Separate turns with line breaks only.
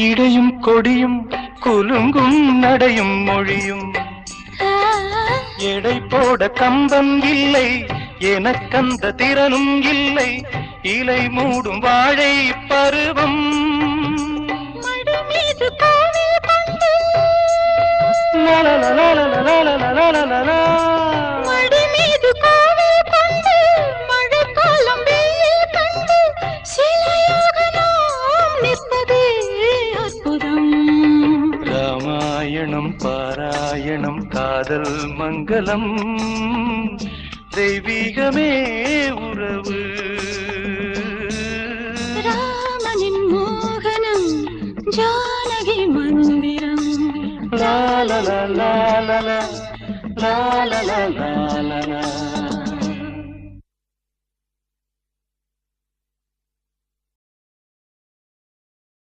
இடையும் கொடியும் குலுங்கும் நடையும் மொழியும் எடை போட கம்பம் இல்லை எனக்கந்த திறனும் இல்லை இலை மூடும் வாழை பருவம் ராமாயணம் பாராயணம் காதல் மங்களம் தெய்வீகமே உறவு
ராமனின் மோகனம் ஜானகி மந்திரம்
லா லா லா லா லா லா லா லா லா லா